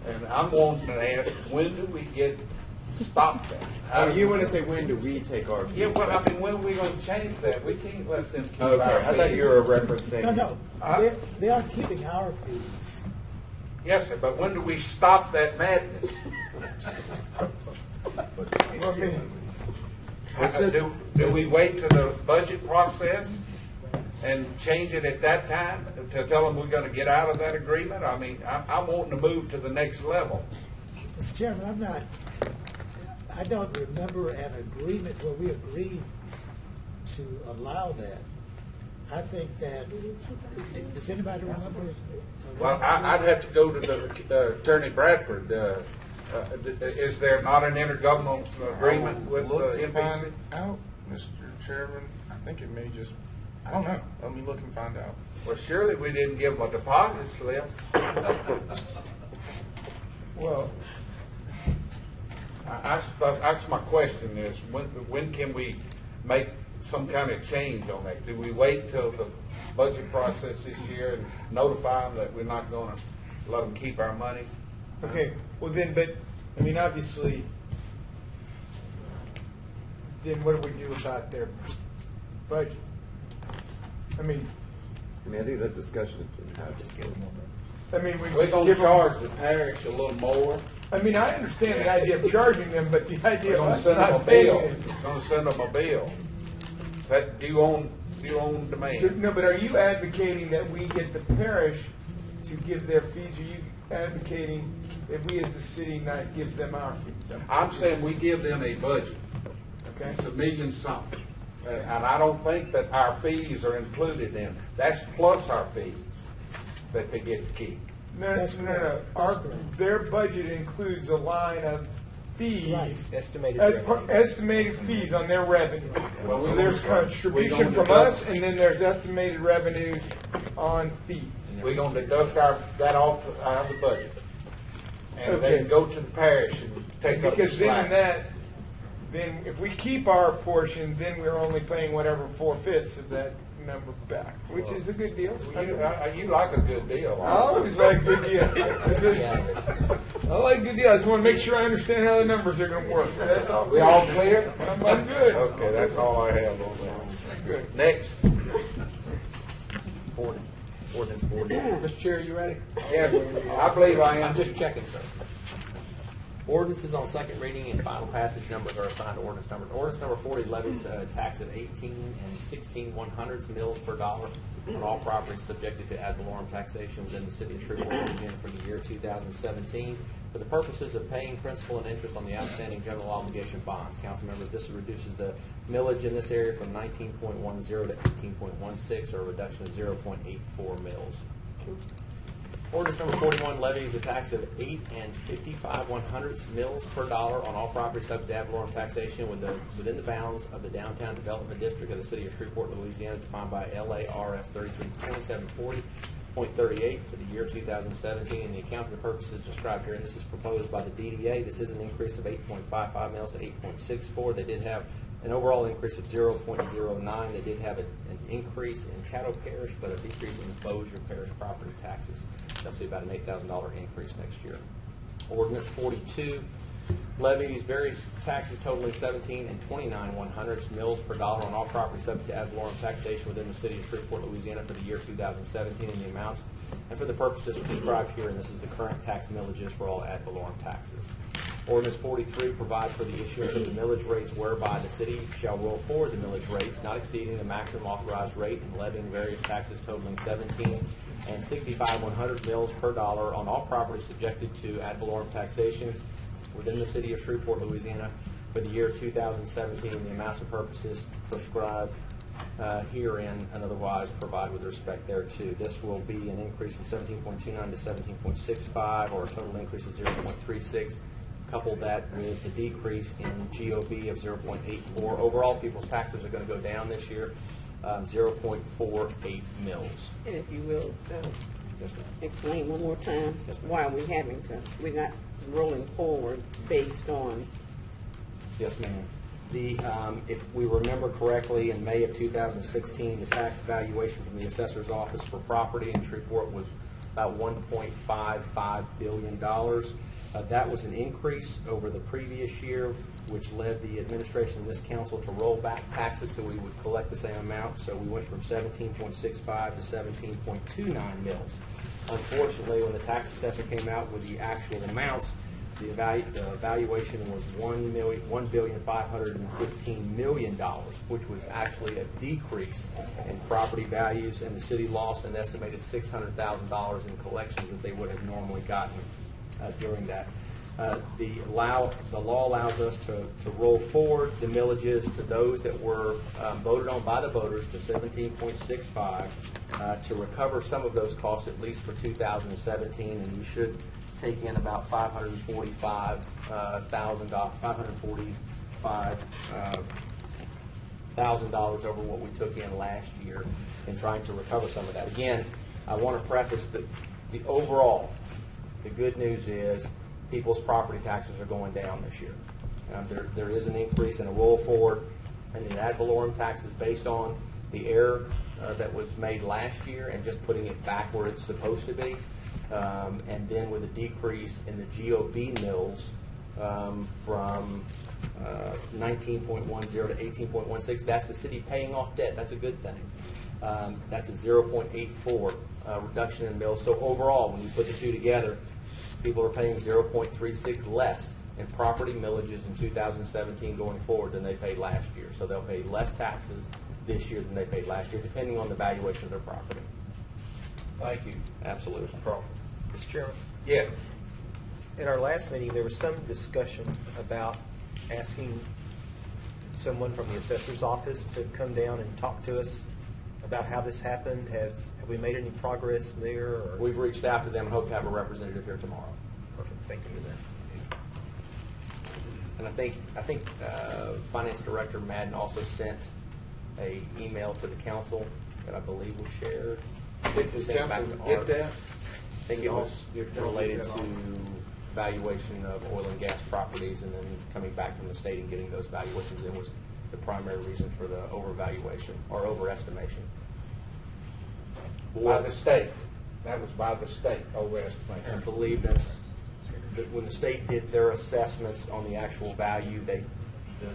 And I'm wanting to ask, when do we stop that? Oh, you want to say when do we take our fees? Yeah, well, I mean, when are we going to change that? We can't let them keep Okay, our I thought fees. you were referencing. No, they are keeping our fees. Yes, sir, but when do we stop that madness? Do we wait to the budget process and change it at that time to tell them we're going to get out of that agreement? I mean, I'm wanting to move to the next level. Mr. Chairman, I don't remember an agreement where we agreed to allow that. I think that, does anybody remember? Well, I'd have to go to the Attorney Bradford. Is there not an intergovernmental agreement with Look to MPC? find out, Mr. Chairman. I think it may just, I don't know. Let me look and find out. Well, surely we didn't give them a deposit slip. Well, I suppose that's my question is, when can we make some kind of change on that? Do we wait till the budget process this year and notify them that we're not going to let them keep our money? okay, well then, but, I mean, obviously, then what do we do about their budget? I mean, I think that discussion has been had. we We're just going to give them. charge the parish a little more. I mean, I understand the idea of charging them, but the We're idea of going to us send them a not paying bill. it. We're going to send them a bill. That due on So, demand. no, but are you advocating that we get the parish to give their fees? Or are you advocating that we as a city not give them our fees? I'm saying we give them a budget. Okay. It's $1 million something. And I don't think that our fees are included in. That's plus our fee that they get to keep. No. That's correct. Their budget includes a line of fees. Right. Estimated As revenue. estimated fees on their revenue. Well, So we there's gonna- contribution we gonna from deduct- us, and then there's estimated revenues on fees. We're going to deduct that off out of the budget. And Okay. then go to the parish and take up the Because then slack. in that, then if we keep our portion, then we're only paying whatever 4/5 of that number back, which is a good deal. You like a good deal. I always like good deals. I like good deals. I just want to make sure I understand how the numbers are going to work. That's all. We all clear? I'm good. Okay, that's all I have on that. Good. Next. Ordinance 40. Mr. Chair, you ready? Yes, I believe I I'm am. just checking, sir. Ordinances on second reading and final passage numbers are assigned to ordinance number. Ordinance number 40 levies a tax of 18 and 16/100 mils per dollar on all properties subjected to ad valorem taxation within the city of Shreveport, Louisiana for the year 2017 for the purposes of paying principal and interest on the outstanding general obligation bonds. Council members, this reduces the millage in this area from 19.10 to 18.16, or a reduction of 0.84 mils. Ordinance number 41 levies a tax of 8 and 55/100 mils per dollar on all property subject to ad valorem taxation within the bounds of the downtown development district of the city of Shreveport, Louisiana, as defined by LARS 332740.38 for the year 2017. And the accounts and the purposes described here, and this is proposed by the DDA. This is an increase of 8.55 mils to 8.64. They did have an overall increase of 0.09. They did have an increase in Caddo Parish, but a decrease in Bossier Parish property taxes. They'll see about an $8,000 increase next year. Ordinance 42 levies various taxes totaling 17 and 29/100 mils per dollar on all property subject to ad valorem taxation within the city of Shreveport, Louisiana for the year 2017 in the amounts and for the purposes prescribed here, and this is the current tax millages for all ad valorem taxes. Ordinance 43 provides for the issuance of the millage rates whereby the city shall roll forward the millage rates not exceeding the maximum authorized rate and levying various taxes totaling 17 and 65/100 mils per dollar on all properties subjected to ad valorem taxation within the city of Shreveport, Louisiana for the year 2017 in the amounts and purposes prescribed herein and otherwise provide with respect thereto. This will be an increase from 17.29 to 17.65, or a total increase of 0.36. Couple that with the decrease in GOB of 0.84. Overall, people's taxes are going to go down this year, 0.48 mils. And if you will, just explain one more time why we're not rolling forward based on. Yes, ma'am. If we remember correctly, in May of 2016, the tax valuation from the assessor's office for property in Shreveport was about $1.55 billion. That was an increase over the previous year, which led the administration of this council to roll back taxes so we would collect the same amount. So we went from 17.65 to 17.29 mils. Unfortunately, when the tax assessor came out with the actual amounts, the valuation was $1,515 million, which was actually a decrease in property values, and the city lost an estimated $600,000 in collections that they would have normally gotten during that. The law allows us to roll forward the millages to those that were voted on by the voters to 17.65 to recover some of those costs, at least for 2017, and we should take in about $545,000 over what we took in last year in trying to recover some of that. Again, I want to preface that the overall, the good news is people's property taxes are going down this year. There is an increase in a roll forward and in ad valorem taxes based on the error that was made last year and just putting it back where it's supposed to be. And then with a decrease in the GOB mills from 19.10 to 18.16, that's the city paying off debt. That's a good thing. That's a 0.84 reduction in mills. So overall, when you put the two together, people are paying 0.36 less in property millages in 2017 going forward than they paid last year. So they'll pay less taxes this year than they paid last year, depending on the valuation of their property. Thank you. Absolutely. Mr. Chairman, Yeah. at our last meeting, there was some discussion about asking someone from the assessor's office to come down and talk to us about how this happened. Have we made any progress there? Or? We've reached out to them and hope to have a representative here tomorrow. Perfect. Thank you. And I think Finance Director Madden also sent an email to the council that I believe was shared. Did the council get that? I think it was related to valuation of oil and gas properties, and then coming back from the state and getting those valuations in was the primary reason for the overvaluation or overestimation. By the state. That was by the state, I overestimation. believe that when the state did their assessments on the actual value, the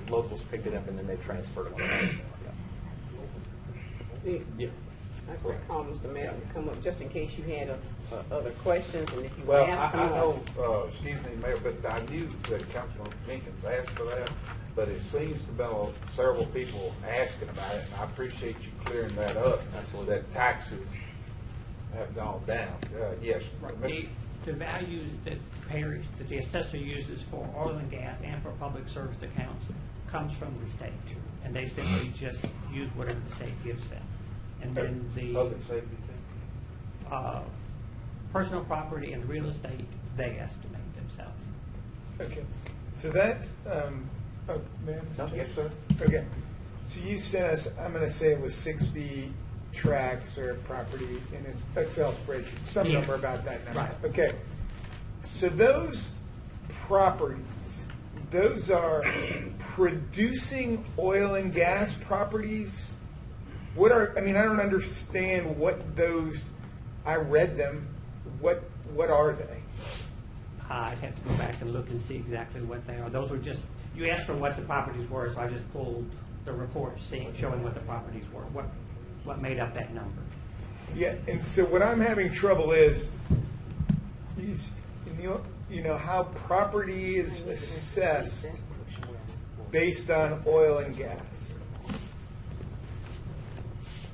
locals picked it up and then they transferred it to us. Yeah. I could call Mr. Mayor to come up just in case you had other questions, and if you Well, ask I him. know, excuse me, Mayor, but I knew that Councilman Jenkins asked for that, but it seems to be several people asking about it, and I appreciate you clearing that up. Absolutely. That taxes have gone down. Yes. Mr. The values that parish, that the assessor uses for oil and gas and for public service accounts comes from the state. And they simply just use whatever the state gives them. And then the Public safety too? personal property and real estate, they estimate themselves. Okay, so that, oh, ma'am? Yes, sir. Okay, so you sent us, I'm gonna say it was 60 tracts or property in its Excel spreadsheet, some Yes. number about that number. Right. Okay, so those properties, those are producing oil and gas properties? What are, I mean, I don't understand what those, I read them, what are they? I'd have to go back and look and see exactly what they are. Those were just, you asked for what the properties were, so I just pulled the report showing what the properties were, what made up that number. Yeah, and so what I'm having trouble is you know, how property is assessed based on oil and gas.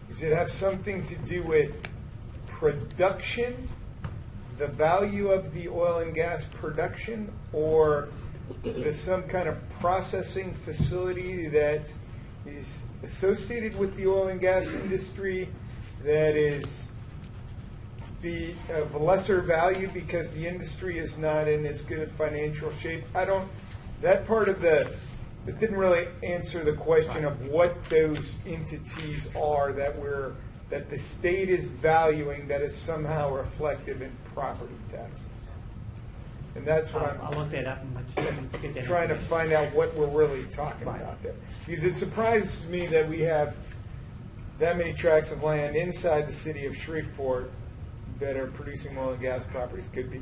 Does it have something to do with production, the value of the oil and gas production, or there's some kind of processing facility that is associated with the oil and gas industry that is of lesser value because the industry is not in as good a financial shape? That part of it didn't really answer the question of what those entities are that the state is valuing that is somehow reflective in property taxes. And that's what I'll look that up and let you get that trying to information. find out what we're really talking Right. about there. Because it surprises me that we have that many tracts of land inside the city of Shreveport that are producing oil and gas properties. Could be.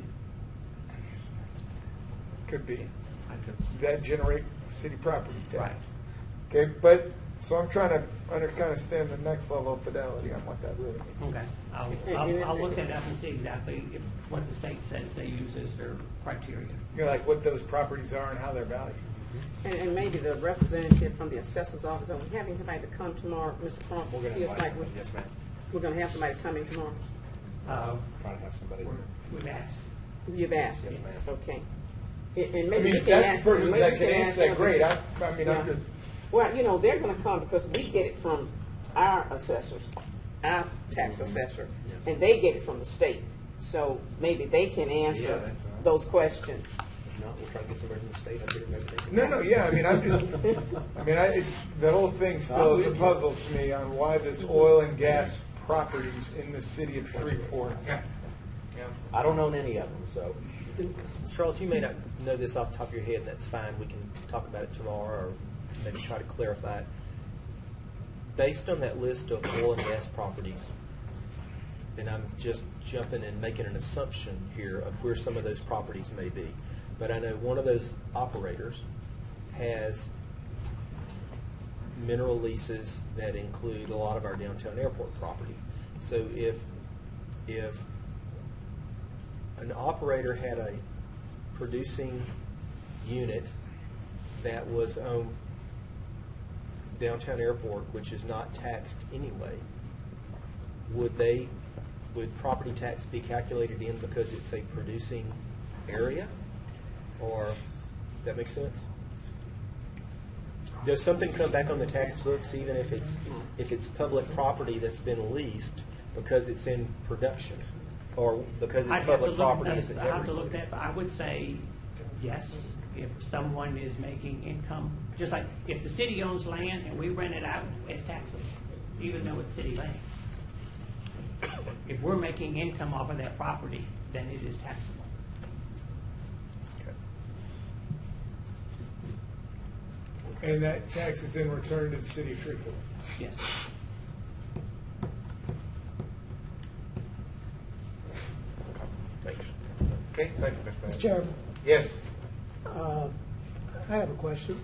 That generate city property tax. Right. Okay, but, so I'm trying to understand the next level of fidelity on what that really means. Okay, I'll look that up and see exactly what the state says they use as their criteria. You know, like what those properties are and how they're valued. And maybe the representative from the assessor's office, are we having somebody to come tomorrow, Mr. Crump? We're going to Feels invite like somebody, yes, ma'am. We're going to have somebody coming tomorrow. Trying to have somebody. We've asked. You've asked? Yes, ma'am. Okay. And I maybe mean, we if can that's ask the them- person maybe that we can ask answer that, them- great. I mean, I'm Yeah. just, Well, you know, they're going to come because we get it from our assessors, our tax assessor, and they get it from the state. So maybe they can answer those questions. If not, we'll try to get somebody from the state up here. Maybe they can. no, yeah, I mean, I'm just, the whole thing still is a puzzle to me on why this oil and gas properties in the city of Shreveport. I don't own any of them, so. Charles, you may not know this off the top of your head, and that's fine. We can talk about it tomorrow or maybe try to clarify it. Based on that list of oil and gas properties, and I'm just jumping and making an assumption here of where some of those properties may be, but I know one of those operators has mineral leases that include a lot of our downtown airport property. So if an operator had a producing unit that was owned downtown airport, which is not taxed anyway, would property tax be calculated in because it's a producing area? Or that makes sense? Does something come back on the tax books even if it's public property that's been leased because it's in production? Or because it's public property? Is it I have to look everything? at that, but I would say yes, if someone is making income, just like if the city owns land and we rent it out, it's taxable, even though it's city land. If we're making income off of that property, then it is taxable. And that tax is then returned to the city of Shreveport. Yes. Thanks. Okay, thank you, Mr. Mr. Chairman, Yes. I have a question.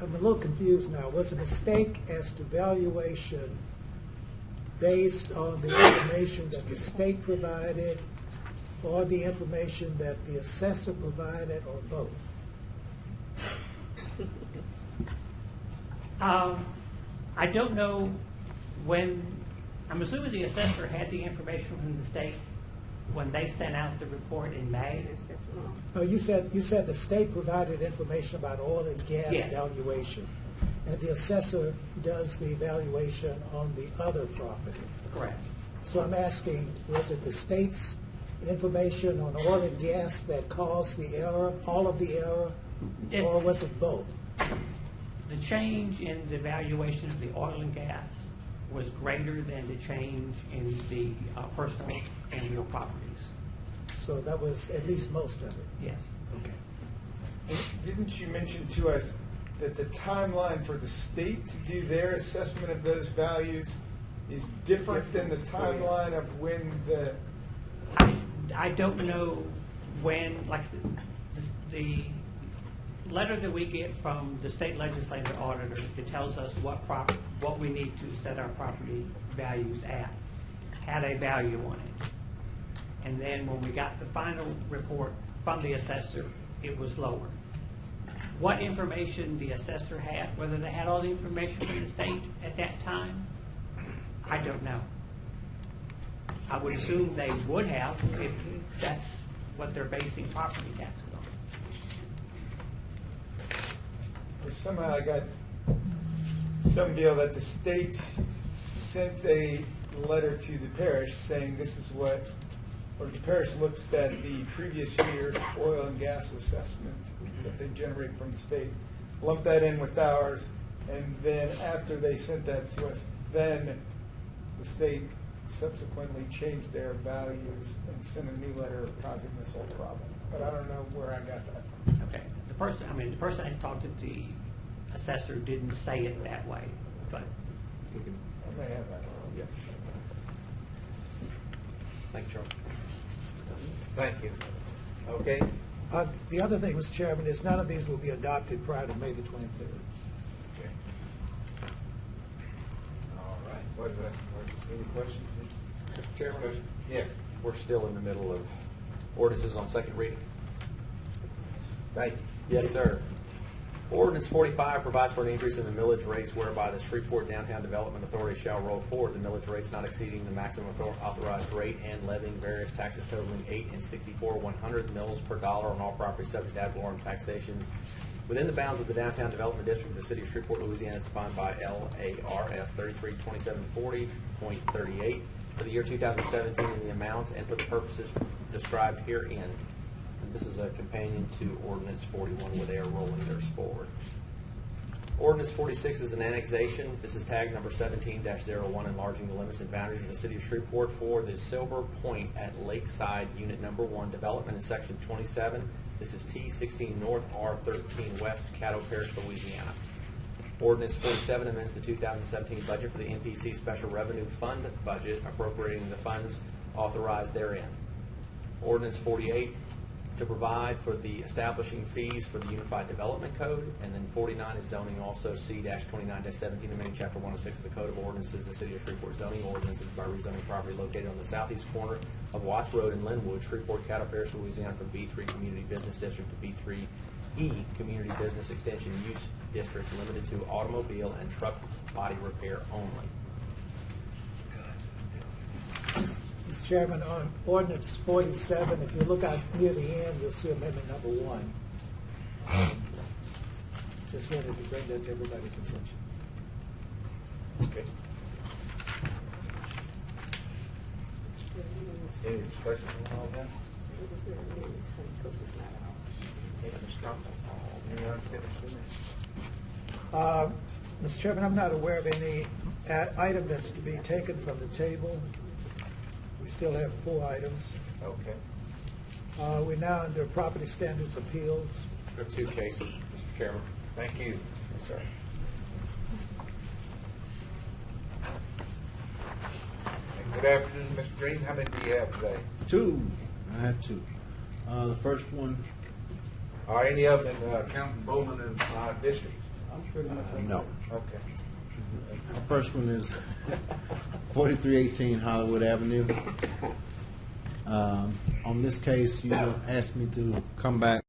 I'm a little confused now. Was the mistake as to valuation based on the information that the state provided or the information that the assessor provided, or both? I don't know when, I'm assuming the assessor had the information from the state when they sent out the report in May. No, you said the state provided information about oil and gas Yes. valuation, and the assessor does the evaluation on the other property. Correct. So I'm asking, was it the state's information on oil and gas that caused the error, all of the error, or was it both? The change in the valuation of the oil and gas was greater than the change in the personal and real properties. So that was at least most of it. Yes. Okay. And didn't you mention to us that the timeline for the state to do their assessment of those values is different than the timeline of when the... I don't know when, like, the letter that we get from the state legislative auditor, it tells us what we need to set our property values at, had a value on it. And then when we got the final report from the assessor, it was lower. What information the assessor had, whether they had all the information from the state at that time, I don't know. I would assume they would have if that's what they're basing property taxes on. Or somehow I got some deal that the state sent a letter to the parish saying this is what, or the parish looks at the previous year's oil and gas assessment that they generate from the state, lumped that in with ours, and then after they sent that to us, then the state subsequently changed their values and sent a new letter causing this whole problem. But I don't know where I got that from. Okay. The person I talked to, the assessor didn't say it that way, but I may have that wrong. Yeah. Thank you, Charles. Thank you. Okay. The other thing, Mr. Chairman, is none of these will be adopted prior to May the 23rd. Okay. All right. Any questions? Mr. Chairman, Yeah. we're still in the middle of ordinances on second reading. Thank you. Yes, sir. Ordinance 45 provides for an increase in the millage rates whereby the Shreveport Downtown Development Authority shall roll forward the millage rates not exceeding the maximum authorized rate and levying various taxes totaling 8 and 64 mils per dollar on all property subject to ad valorem taxations within the bounds of the Downtown Development District of the City of Shreveport, Louisiana, as defined by LARS 332740.38 for the year 2017 in the amounts and for the purposes described herein. This is a companion to Ordinance 41 where they are rolling theirs forward. Ordinance 46 is an annexation. This is tag number 17-01, enlarging the limits and boundaries of the City of Shreveport for the Silver Point at Lakeside Unit Number 1 development in Section 27. This is T16 North, R13 West, Caddo Parish, Louisiana. Ordinance 47 amends the 2017 budget for the MPC Special Revenue Fund budget, appropriating the funds authorized therein. Ordinance 48 to provide for the establishing fees for the Unified Development Code, and then 49 is zoning, also C-29-17, amending Chapter 106 of the Code of Ordinances, the City of Shreveport zoning ordinances by rezoning property located on the southeast corner of Watts Road in Linwood, Shreveport, Caddo Parish, Louisiana, from B3 Community Business District to B3E Community Business Extension Use District, limited to automobile and truck body repair only. Mr. Chairman, on ordinance 47, if you look out near the end, you'll see amendment number 1. Just wanted to bring that to everybody's attention. Okay. Any questions on all that? Mr. Chairman, I'm not aware of any item that's to be taken from the table. We still have 4 items. Okay. We're now under property standards appeals. There are 2 cases, Mr. Chairman. Thank you. Yes, sir. Good afternoon, Mr. Green. How many do you have today? Two. I have two. The first one, Are any of them counting Bowman and district? no. Okay. The first one is 4318 Hollywood Avenue. On this case, you asked me to come back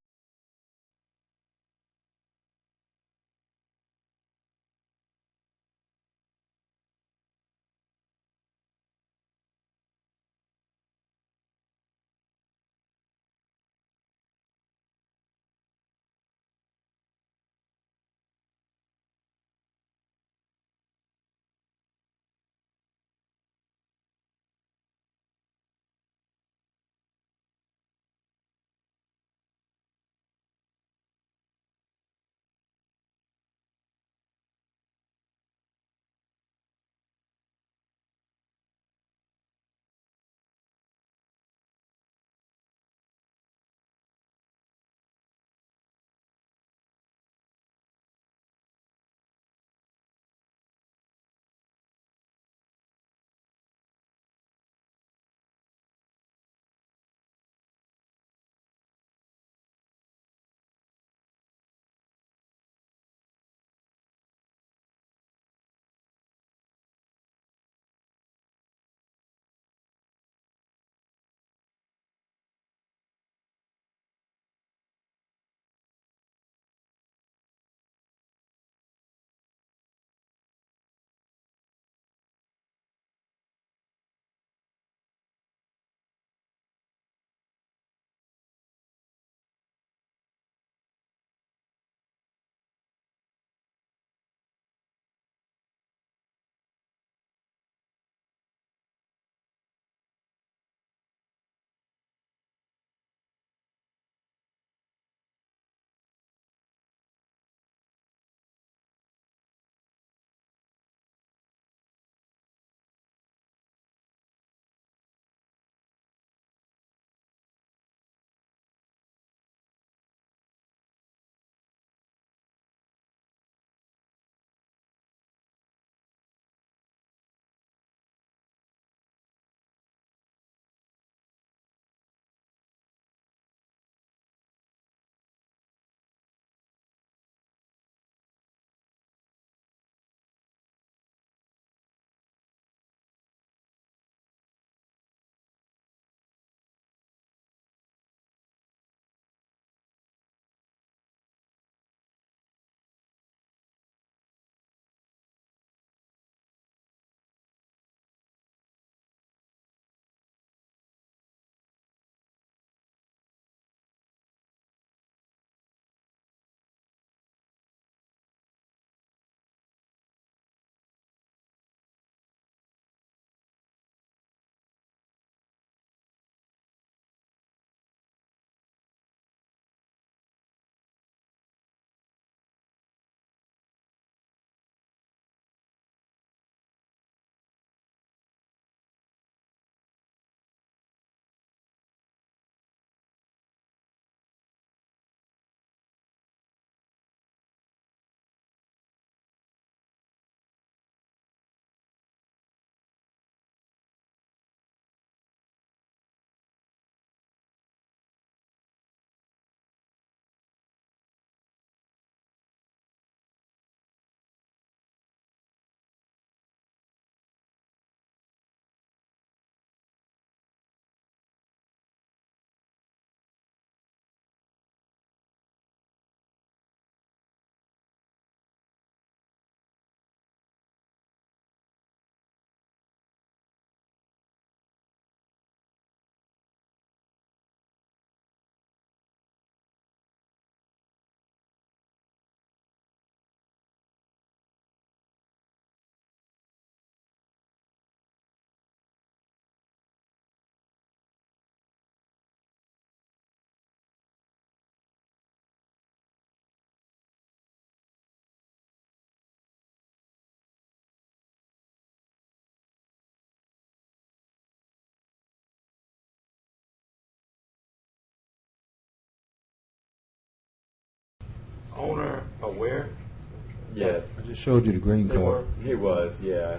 Yes. I just showed you the green They card. were. He was, yeah.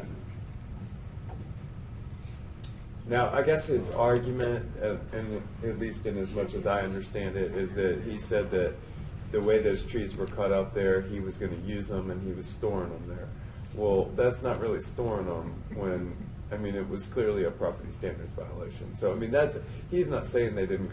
Now, I guess his argument, and at least in as much as I understand it, is that he said that the way those trees were cut up there, he was going to use them and he was storing them there. Well, that's not really storing them when, I mean, it was clearly a property standards violation. So, I mean, he's not saying they didn't